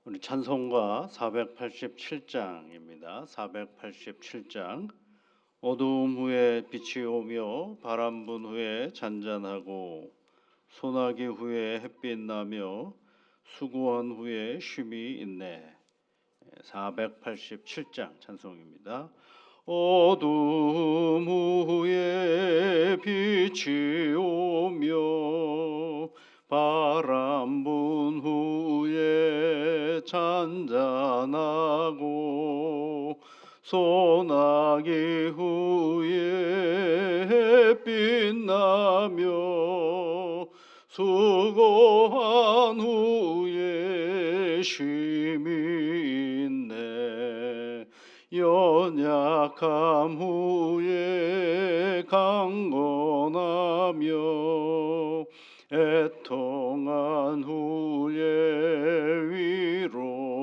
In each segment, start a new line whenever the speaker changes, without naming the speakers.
우리 찬송가 487장입니다. 487장. 어두움 후에 빛이 오며 바람 분 후에 잔잔하고 소나기 후에 햇빛 나며 수고한 후에 쉼이 있네. 487장 찬송입니다. 어두움 후에 빛이 오며 바람 분 후에 잔잔하고 소나기 후에 햇빛 나며 수고한 후에 쉼이 있네. 연약함 후에 강건하며 애통한 후에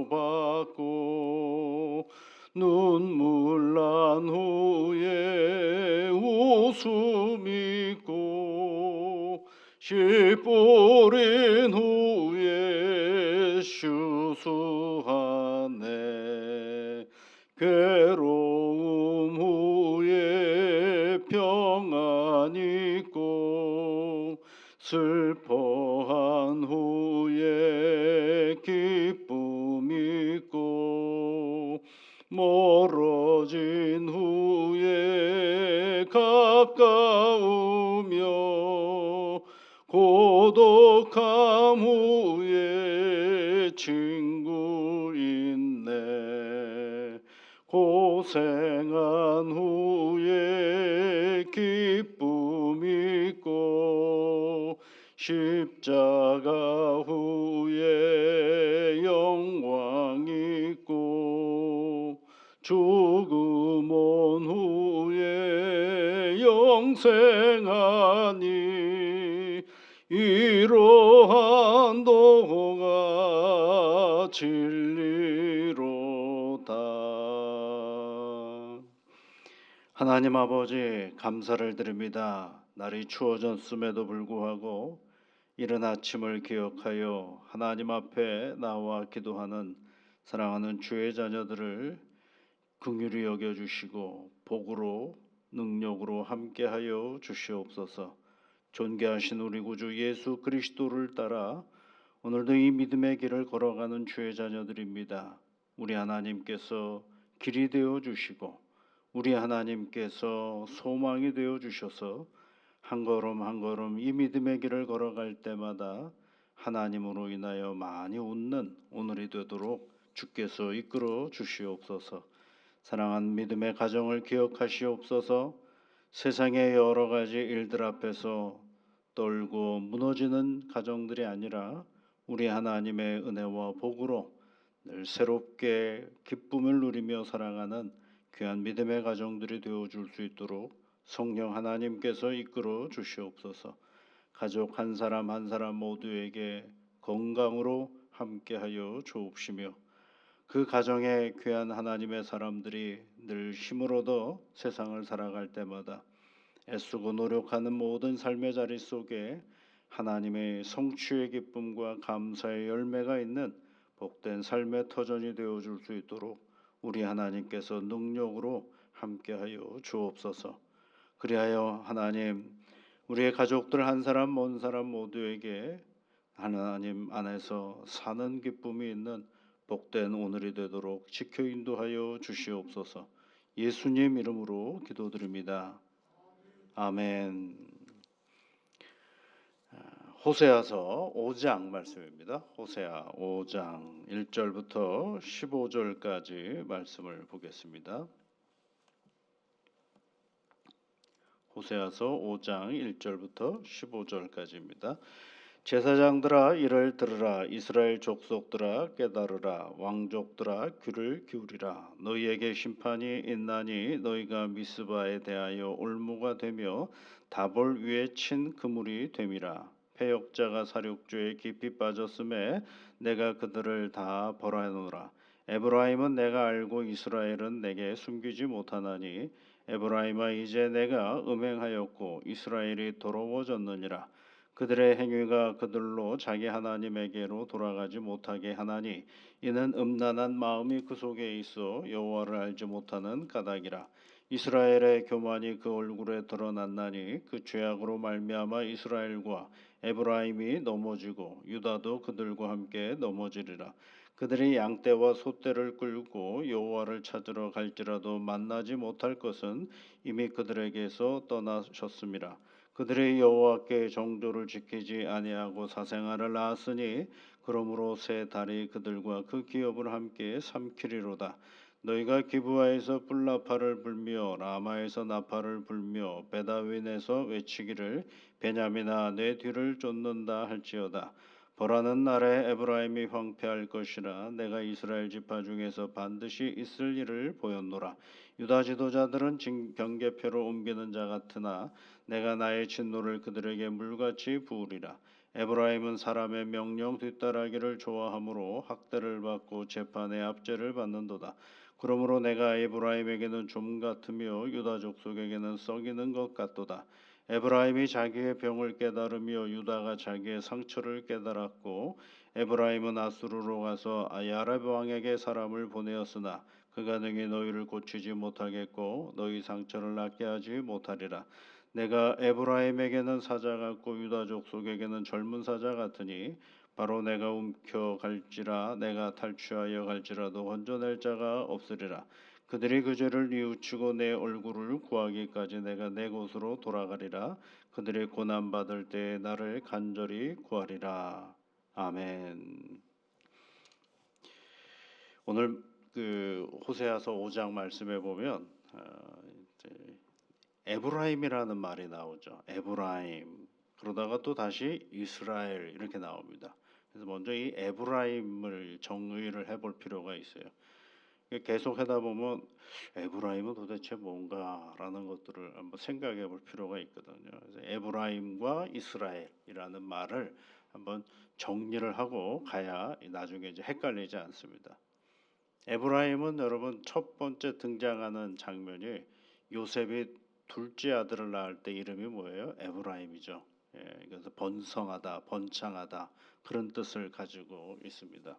위로받고 눈물 난 후에 웃음 있고 씨 뿌린 후에 수수하네. 괴로움 후에 평안 있고 슬퍼한 후에 기쁨 있고 멀어진 후에 가까우며 고독함 후에 친구 있네. 고생한 후에 기쁨 있고 십자가 후에 영광 있고 죽음 온 후에 영생하니 이러한 도가 진리로다. 하나님 아버지, 감사를 드립니다. 날이 추워졌음에도 불구하고 이른 아침을 기억하여 하나님 앞에 나와 기도하는 사랑하는 주의 자녀들을 긍휼히 여겨주시고 복으로 능력으로 함께하여 주시옵소서. 존귀하신 우리 구주 예수 그리스도를 따라 오늘도 이 믿음의 길을 걸어가는 주의 자녀들입니다. 우리 하나님께서 길이 되어 주시고 우리 하나님께서 소망이 되어 주셔서 한 걸음 한 걸음 이 믿음의 길을 걸어갈 때마다 하나님으로 인하여 많이 웃는 오늘이 되도록 주께서 이끌어 주시옵소서. 사랑하는 믿음의 가정을 기억하시옵소서. 세상의 여러 가지 일들 앞에서 떨고 무너지는 가정들이 아니라 우리 하나님의 은혜와 복으로 늘 새롭게 기쁨을 누리며 살아가는 귀한 믿음의 가정들이 되어줄 수 있도록 성령 하나님께서 이끌어 주시옵소서. 가족 한 사람 한 사람 모두에게 건강으로 함께하여 주옵시며 그 가정에 귀한 하나님의 사람들이 늘 힘을 얻어 세상을 살아갈 때마다 애쓰고 노력하는 모든 삶의 자리 속에 하나님의 성취의 기쁨과 감사의 열매가 있는 복된 삶의 터전이 되어줄 수 있도록 우리 하나님께서 능력으로 함께하여 주옵소서. 그리하여 하나님, 우리의 가족들 한 사람 먼 사람 모두에게 하나님 안에서 사는 기쁨이 있는 복된 오늘이 되도록 지켜 인도하여 주시옵소서. 예수님 이름으로 기도드립니다. 아멘. 호세아서 5장 말씀입니다. 호세아 5장 1절부터 15절까지 말씀을 보겠습니다. 호세아서 5장 1절부터 15절까지입니다. 제사장들아 이를 들으라. 이스라엘 족속들아 깨달으라. 왕족들아 귀를 기울이라. 너희에게 심판이 있나니 너희가 미스바에 대하여 올무가 되며 다볼 위에 친 그물이 됨이라. 패역자가 사륙주에 깊이 빠졌음에 내가 그들을 다 벌하노라. 에브라임은 내가 알고 이스라엘은 내게 숨기지 못하나니 에브라임아 이제 내가 음행하였고 이스라엘이 더러워졌느니라. 그들의 행위가 그들로 자기 하나님에게로 돌아가지 못하게 하나니 이는 음란한 마음이 그 속에 있어 여호와를 알지 못하는 까닭이라. 이스라엘의 교만이 그 얼굴에 드러났나니 그 죄악으로 말미암아 이스라엘과 에브라임이 넘어지고 유다도 그들과 함께 넘어지리라. 그들이 양떼와 소떼를 끌고 여호와를 찾으러 갈지라도 만나지 못할 것은 이미 그들에게서 떠나셨음이라. 그들의 여호와께 정조를 지키지 아니하고 사생아를 낳았으니 그러므로 새 달이 그들과 그 기업을 함께 삼키리로다. 너희가 기브아에서 뿔나파를 불며 라마에서 나파를 불며 베다윈에서 외치기를 베냐민아 내 뒤를 쫓는다 할지어다. 벌하는 날에 에브라임이 황폐할 것이라. 내가 이스라엘 지파 중에서 반드시 있을 일을 보였노라. 유다 지도자들은 경계표를 옮기는 자 같으나 내가 나의 진노를 그들에게 물같이 부으리라. 에브라임은 사람의 명령 뒤따르기를 좋아하므로 학대를 받고 재판의 압제를 받는도다. 그러므로 내가 에브라임에게는 좀 같으며 유다 족속에게는 썩이는 것 같도다. 에브라임이 자기의 병을 깨달으며 유다가 자기의 상처를 깨달았고 에브라임은 아수르로 가서 야렙 왕에게 사람을 보내었으나 그가 능히 너희를 고치지 못하겠고 너희 상처를 낫게 하지 못하리라. 내가 에브라임에게는 사자 같고 유다 족속에게는 젊은 사자 같으니 바로 내가 움켜갈지라. 내가 탈취하여 갈지라도 건져낼 자가 없으리라. 그들이 그 죄를 뉘우치고 내 얼굴을 구하기까지 내가 내 곳으로 돌아가리라. 그들이 고난 받을 때에 나를 간절히 구하리라. 아멘. 오늘 그 호세아서 5장 말씀에 보면 이제 에브라임이라는 말이 나오죠. 에브라임. 그러다가 또 다시 이스라엘 이렇게 나옵니다. 그래서 먼저 이 에브라임을 정의를 해볼 필요가 있어요. 계속 하다 보면 에브라임은 도대체 뭔가라는 것들을 한번 생각해 볼 필요가 있거든요. 그래서 에브라임과 이스라엘이라는 말을 한번 정리를 하고 가야 나중에 이제 헷갈리지 않습니다. 에브라임은 여러분 첫 번째 등장하는 장면이 요셉이 둘째 아들을 낳을 때 이름이 뭐예요? 에브라임이죠. 그래서 번성하다, 번창하다 그런 뜻을 가지고 있습니다.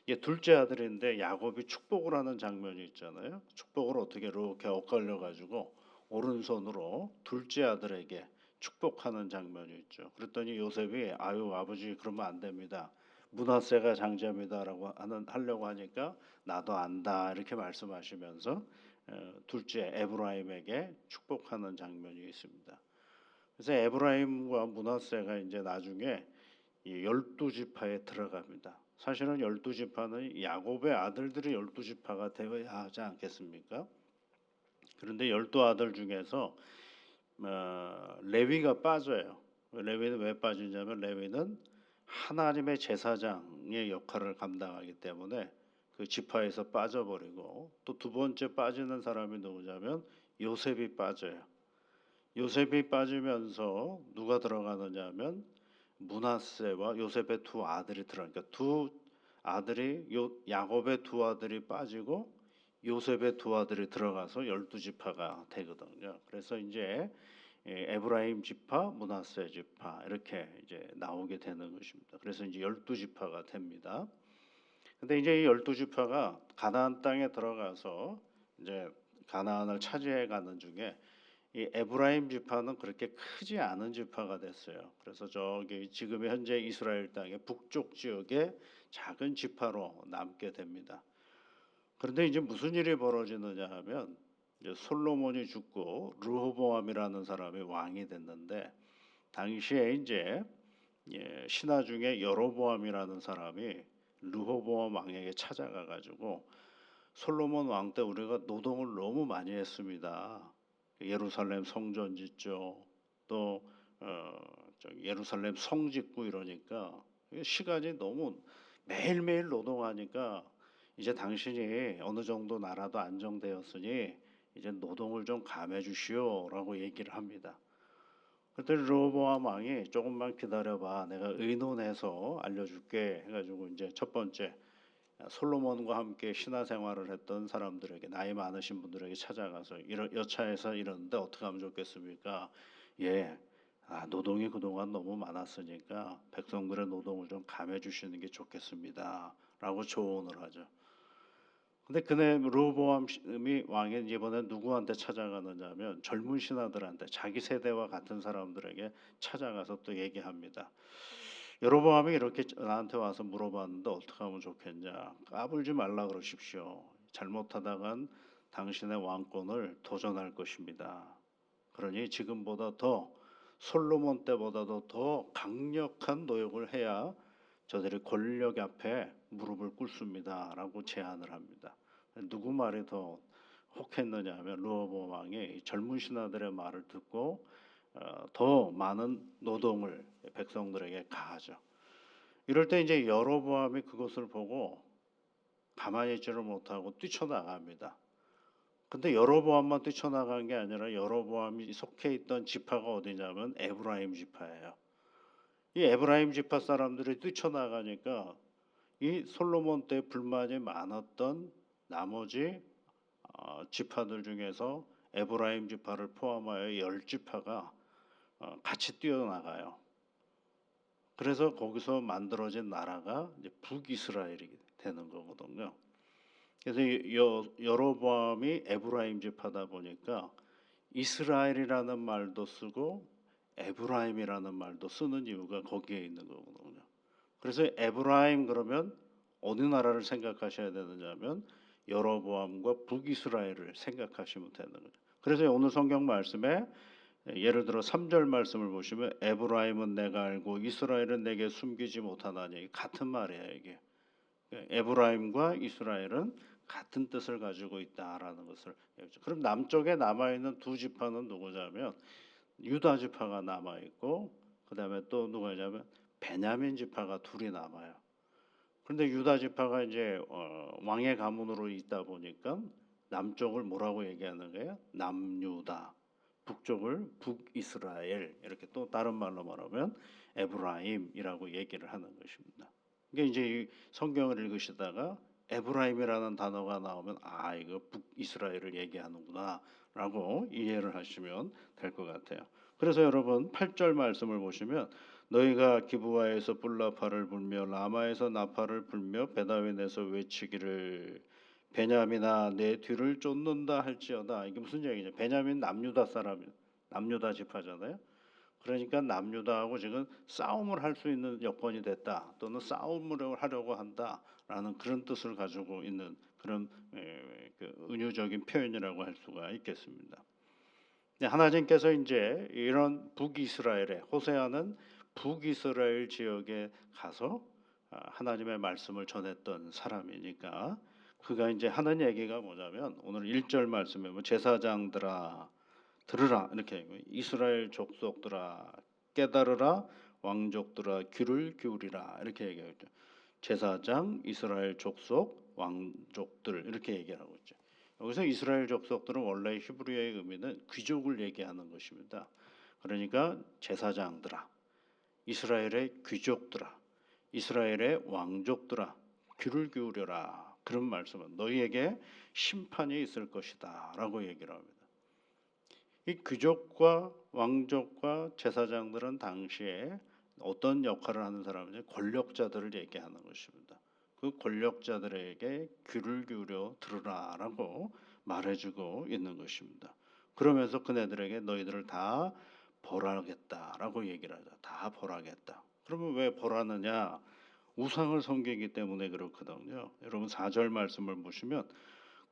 이게 둘째 아들인데 야곱이 축복을 하는 장면이 있잖아요. 축복을 어떻게 이렇게 엇갈려 가지고 오른손으로 둘째 아들에게 축복하는 장면이 있죠. 그랬더니 요셉이 아유 아버지 그러면 안 됩니다. 므낫세가 장자입니다라고 하려고 하니까 나도 안다 이렇게 말씀하시면서 둘째 에브라임에게 축복하는 장면이 있습니다. 그래서 에브라임과 므낫세가 이제 나중에 이 12지파에 들어갑니다. 사실은 12지파는 야곱의 아들들이 12지파가 되어야 하지 않겠습니까? 그런데 12아들 중에서 레위가 빠져요. 레위는 왜 빠지냐면 레위는 하나님의 제사장의 역할을 감당하기 때문에 그 지파에서 빠져버리고 또 두 번째 빠지는 사람이 누구냐면 요셉이 빠져요. 요셉이 빠지면서 누가 들어가느냐 하면 므낫세와 요셉의 두 아들이 들어가니까 두 아들이 야곱의 두 아들이 빠지고 요셉의 두 아들이 들어가서 12지파가 되거든요. 그래서 이제 에브라임 지파, 므낫세 지파 이렇게 이제 나오게 되는 것입니다. 그래서 이제 12지파가 됩니다. 근데 이제 이 12지파가 가나안 땅에 들어가서 이제 가나안을 차지해 가는 중에 이 에브라임 지파는 그렇게 크지 않은 지파가 됐어요. 그래서 저기 지금 현재 이스라엘 땅의 북쪽 지역의 작은 지파로 남게 됩니다. 그런데 이제 무슨 일이 벌어지느냐 하면 이제 솔로몬이 죽고 르호보암이라는 사람이 왕이 됐는데 당시에 이제 신하 중에 여로보암이라는 사람이 르호보암 왕에게 찾아가 가지고 솔로몬 왕 때 우리가 노동을 너무 많이 했습니다. 예루살렘 성전 짓죠. 또 예루살렘 성 짓고 이러니까 시간이 너무 매일매일 노동하니까 이제 당신이 어느 정도 나라도 안정되었으니 이제 노동을 좀 감해 주시오라고 얘기를 합니다. 그랬더니 르호보암 왕이 조금만 기다려봐 내가 의논해서 알려줄게 해가지고 이제 첫 번째 솔로몬과 함께 신화 생활을 했던 사람들에게 나이 많으신 분들에게 찾아가서 여차해서 이러는데 어떻게 하면 좋겠습니까? 예, 노동이 그동안 너무 많았으니까 백성들의 노동을 좀 감해 주시는 게 좋겠습니다라고 조언을 하죠. 근데 그네 르호보암이 왕이 이번에 누구한테 찾아가느냐면 젊은 신하들한테 자기 세대와 같은 사람들에게 찾아가서 또 얘기합니다. 여로보암이 이렇게 나한테 와서 물어봤는데 어떻게 하면 좋겠냐? 까불지 말라 그러십시오. 잘못하다간 당신의 왕권을 도전할 것입니다. 그러니 지금보다 더 솔로몬 때보다도 더 강력한 노역을 해야 저들이 권력 앞에 무릎을 꿇습니다라고 제안을 합니다. 누구 말이 더 혹했느냐 하면 르호보암 왕이 젊은 신하들의 말을 듣고 더 많은 노동을 백성들에게 가하죠. 이럴 때 이제 여로보암이 그것을 보고 가만히 있지를 못하고 뛰쳐나갑니다. 근데 여로보암만 뛰쳐나간 게 아니라 여로보암이 속해 있던 지파가 어디냐면 에브라임 지파예요. 이 에브라임 지파 사람들이 뛰쳐나가니까 이 솔로몬 때 불만이 많았던 나머지 지파들 중에서 에브라임 지파를 포함하여 10지파가 같이 뛰어나가요. 그래서 거기서 만들어진 나라가 이제 북이스라엘이 되는 거거든요. 그래서 여로보암이 에브라임 지파다 보니까 이스라엘이라는 말도 쓰고 에브라임이라는 말도 쓰는 이유가 거기에 있는 거거든요. 그래서 에브라임 그러면 어느 나라를 생각하셔야 되느냐면 여로보암과 북이스라엘을 생각하시면 되는 거죠. 그래서 오늘 성경 말씀에 예를 들어 3절 말씀을 보시면 에브라임은 내가 알고 이스라엘은 내게 숨기지 못하나니 같은 말이에요 이게. 에브라임과 이스라엘은 같은 뜻을 가지고 있다라는 것을. 그럼 남쪽에 남아 있는 두 지파는 누구냐면 유다 지파가 남아 있고 그다음에 또 누구냐면 베냐민 지파가 둘이 남아요. 그런데 유다 지파가 이제 왕의 가문으로 있다 보니까 남쪽을 뭐라고 얘기하는 거예요? 남유다. 북쪽을 북이스라엘 이렇게 또 다른 말로 말하면 에브라임이라고 얘기를 하는 것입니다. 이게 이제 이 성경을 읽으시다가 에브라임이라는 단어가 나오면 이거 북이스라엘을 얘기하는구나라고 이해를 하시면 될 것 같아요. 그래서 여러분 8절 말씀을 보시면 너희가 기브아에서 불나파를 불며 라마에서 나팔을 불며 베다웬에서 외치기를 베냐민아 내 뒤를 쫓는다 할지어다. 이게 무슨 얘기냐? 베냐민 남유다 사람, 남유다 지파잖아요. 그러니까 남유다하고 지금 싸움을 할 수 있는 여건이 됐다. 또는 싸움을 하려고 한다라는 그런 뜻을 가지고 있는 그런 그 은유적인 표현이라고 할 수가 있겠습니다. 하나님께서 이제 이런 북이스라엘에 호세아는 북이스라엘 지역에 가서 하나님의 말씀을 전했던 사람이니까 그가 이제 하는 얘기가 뭐냐면 오늘 1절 말씀에 뭐 제사장들아 들으라 이렇게 이스라엘 족속들아 깨달으라 왕족들아 귀를 기울이라 이렇게 얘기하죠. 제사장 이스라엘 족속 왕족들 이렇게 얘기하고 있죠. 여기서 이스라엘 족속들은 원래 히브리어의 의미는 귀족을 얘기하는 것입니다. 그러니까 제사장들아 이스라엘의 귀족들아 이스라엘의 왕족들아 귀를 기울여라. 그런 말씀은 너희에게 심판이 있을 것이다 라고 얘기를 합니다. 이 귀족과 왕족과 제사장들은 당시에 어떤 역할을 하는 사람이냐 권력자들을 얘기하는 것입니다. 그 권력자들에게 귀를 기울여 들으라라고 말해주고 있는 것입니다. 그러면서 그네들에게 너희들을 다 벌하겠다라고 얘기를 하죠. 다 벌하겠다. 그러면 왜 벌하느냐? 우상을 섬기기 때문에 그렇거든요. 여러분 4절 말씀을 보시면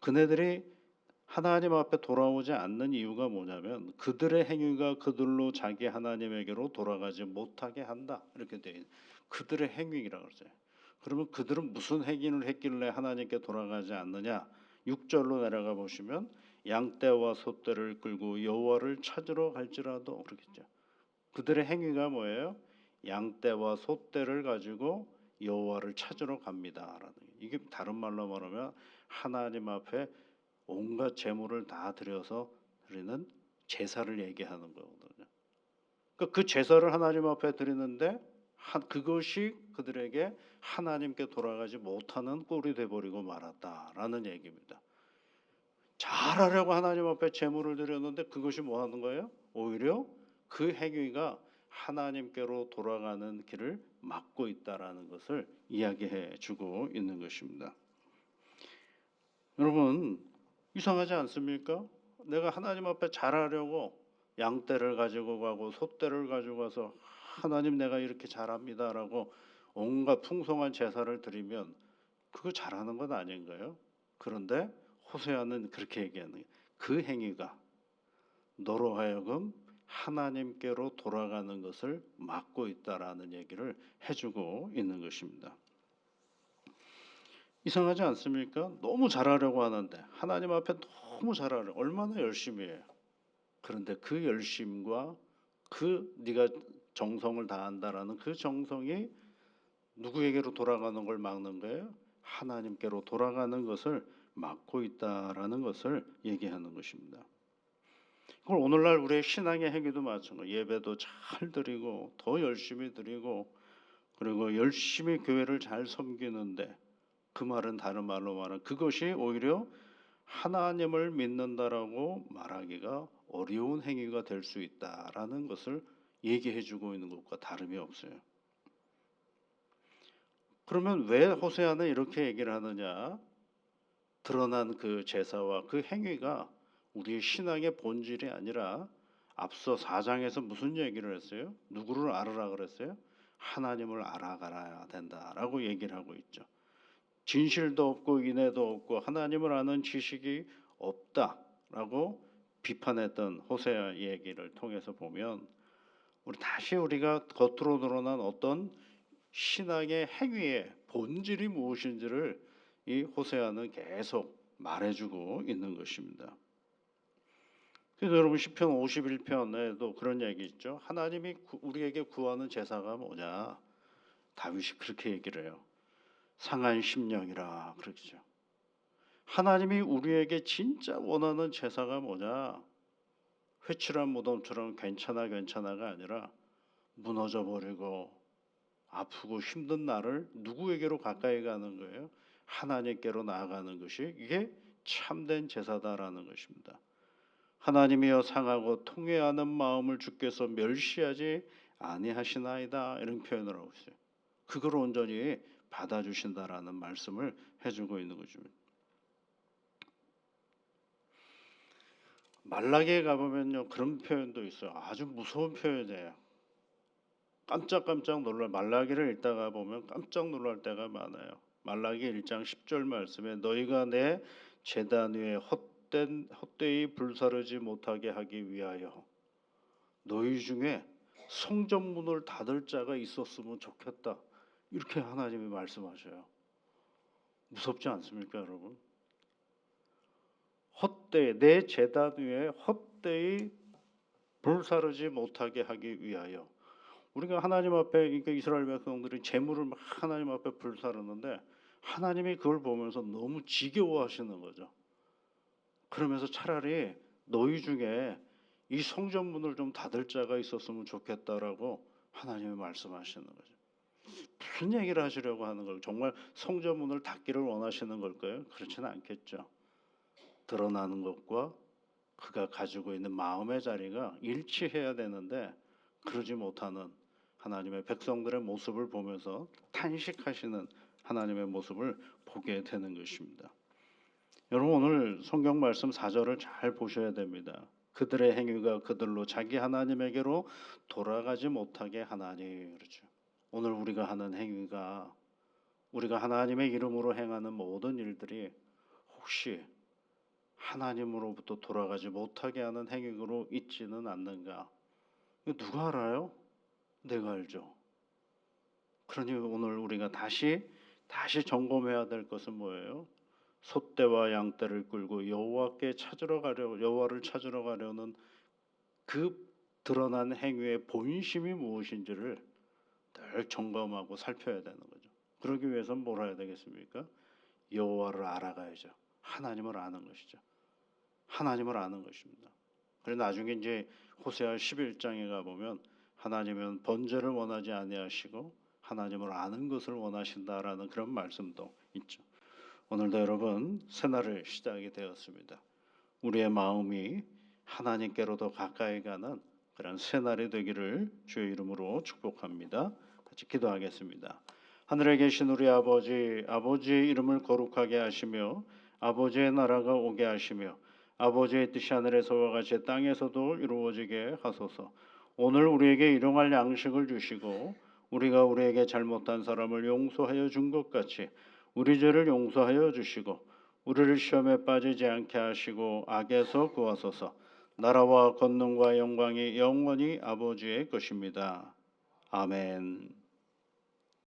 그네들이 하나님 앞에 돌아오지 않는 이유가 뭐냐면 그들의 행위가 그들로 자기 하나님에게로 돌아가지 못하게 한다. 이렇게 돼 있는 그들의 행위라고 그러죠. 그러면 그들은 무슨 행위를 했길래 하나님께 돌아가지 않느냐? 6절로 내려가 보시면 양떼와 소떼를 끌고 여호와를 찾으러 갈지라도 그러겠죠. 그들의 행위가 뭐예요? 양떼와 소떼를 가지고 여호와를 찾으러 갑니다라는 이게 다른 말로 말하면 하나님 앞에 온갖 재물을 다 들여서 드리는 제사를 얘기하는 거거든요. 그러니까 그 제사를 하나님 앞에 드리는데 그것이 그들에게 하나님께 돌아가지 못하는 꼴이 돼버리고 말았다라는 얘기입니다. 잘하려고 하나님 앞에 재물을 드렸는데 그것이 뭐 하는 거예요? 오히려 그 행위가 하나님께로 돌아가는 길을 막고 있다라는 것을 이야기해 주고 있는 것입니다. 여러분, 이상하지 않습니까? 내가 하나님 앞에 잘하려고 양떼를 가지고 가고 소떼를 가지고 가서 하나님 내가 이렇게 잘합니다라고 온갖 풍성한 제사를 드리면 그거 잘하는 건 아닌가요? 그런데 호세아는 그렇게 얘기하는 거예요. 그 행위가 너로 하여금 하나님께로 돌아가는 것을 막고 있다라는 얘기를 해주고 있는 것입니다. 이상하지 않습니까? 너무 잘하려고 하는데 하나님 앞에 너무 잘하려 얼마나 열심히 해요. 그런데 그 열심과 그 네가 정성을 다한다라는 그 정성이 누구에게로 돌아가는 걸 막는 거예요? 하나님께로 돌아가는 것을 막고 있다라는 것을 얘기하는 것입니다. 그걸 오늘날 우리의 신앙의 행위도 마찬가지로 예배도 잘 드리고 더 열심히 드리고 그리고 열심히 교회를 잘 섬기는데 그 말은 다른 말로 말하면 그것이 오히려 하나님을 믿는다라고 말하기가 어려운 행위가 될 수 있다라는 것을 얘기해 주고 있는 것과 다름이 없어요. 그러면 왜 호세아는 이렇게 얘기를 하느냐? 드러난 그 제사와 그 행위가 우리의 신앙의 본질이 아니라 앞서 4장에서 무슨 얘기를 했어요? 누구를 알아라 그랬어요? 하나님을 알아가야 된다라고 얘기를 하고 있죠. 진실도 없고 인애도 없고 하나님을 아는 지식이 없다라고 비판했던 호세아 얘기를 통해서 보면 우리가 겉으로 드러난 어떤 신앙의 행위의 본질이 무엇인지를 이 호세아는 계속 말해주고 있는 것입니다. 그래서 여러분 시편 51편에도 그런 얘기 있죠. 하나님이 우리에게 구하는 제사가 뭐냐? 다윗이 그렇게 얘기를 해요. 상한 심령이라 그러죠. 하나님이 우리에게 진짜 원하는 제사가 뭐냐? 회칠한 무덤처럼 괜찮아가 아니라 무너져 버리고 아프고 힘든 나를 누구에게로 가까이 가는 거예요? 하나님께로 나아가는 것이 이게 참된 제사다라는 것입니다. 하나님이여 상하고 통회하는 마음을 주께서 멸시하지 아니하시나이다 이런 표현을 하고 있어요. 그걸 온전히 받아주신다라는 말씀을 해주고 있는 거죠. 말라기에 가보면요 그런 표현도 있어요. 아주 무서운 표현이에요. 깜짝깜짝 놀랄 말라기를 읽다가 보면 깜짝 놀랄 때가 많아요. 말라기 1장 10절 말씀에 너희가 내 제단 위에 헛되이 불사르지 못하게 하기 위하여 너희 중에 성전문을 닫을 자가 있었으면 좋겠다. 이렇게 하나님이 말씀하셔요. 무섭지 않습니까, 여러분? 내 제단 위에 헛되이 불사르지 못하게 하기 위하여 우리가 하나님 앞에 그러니까 이스라엘 백성들이 재물을 막 하나님 앞에 불사르는데 하나님이 그걸 보면서 너무 지겨워하시는 거죠. 그러면서 차라리 너희 중에 이 성전문을 좀 닫을 자가 있었으면 좋겠다라고 하나님이 말씀하시는 거죠. 무슨 얘기를 하시려고 하는 걸 정말 성전문을 닫기를 원하시는 걸까요? 그렇지는 않겠죠. 드러나는 것과 그가 가지고 있는 마음의 자리가 일치해야 되는데 그러지 못하는 하나님의 백성들의 모습을 보면서 탄식하시는 하나님의 모습을 보게 되는 것입니다. 여러분 오늘 성경 말씀 4절을 잘 보셔야 됩니다. 그들의 행위가 그들로 자기 하나님에게로 돌아가지 못하게 하나니 그렇죠. 오늘 우리가 하는 행위가 우리가 하나님의 이름으로 행하는 모든 일들이 혹시 하나님으로부터 돌아가지 못하게 하는 행위로 있지는 않는가? 누가 알아요? 내가 알죠. 그러니 오늘 우리가 다시 점검해야 될 것은 뭐예요? 소떼와 양떼를 끌고 여호와를 찾으러 가려는 그 드러난 행위의 본심이 무엇인지를 늘 점검하고 살펴야 되는 거죠. 그러기 위해서는 뭘 해야 되겠습니까? 여호와를 알아가야죠. 하나님을 아는 것이죠. 하나님을 아는 것입니다. 그래서 나중에 이제 호세아 11장에 가 보면 하나님은 번제를 원하지 아니하시고 하나님을 아는 것을 원하신다라는 그런 말씀도 있죠. 오늘도 여러분 새날을 시작이 되었습니다. 우리의 마음이 하나님께로 더 가까이 가는 그런 새날이 되기를 주의 이름으로 축복합니다. 같이 기도하겠습니다. 하늘에 계신 우리 아버지, 아버지의 이름을 거룩하게 하시며 아버지의 나라가 오게 하시며 아버지의 뜻이 하늘에서와 같이 땅에서도 이루어지게 하소서. 오늘 우리에게 일용할 양식을 주시고 우리가 우리에게 잘못한 사람을 용서하여 준 것 같이 우리 죄를 용서하여 주시고 우리를 시험에 빠지지 않게 하시고 악에서 구하소서. 나라와 권능과 영광이 영원히 아버지의 것입니다. 아멘.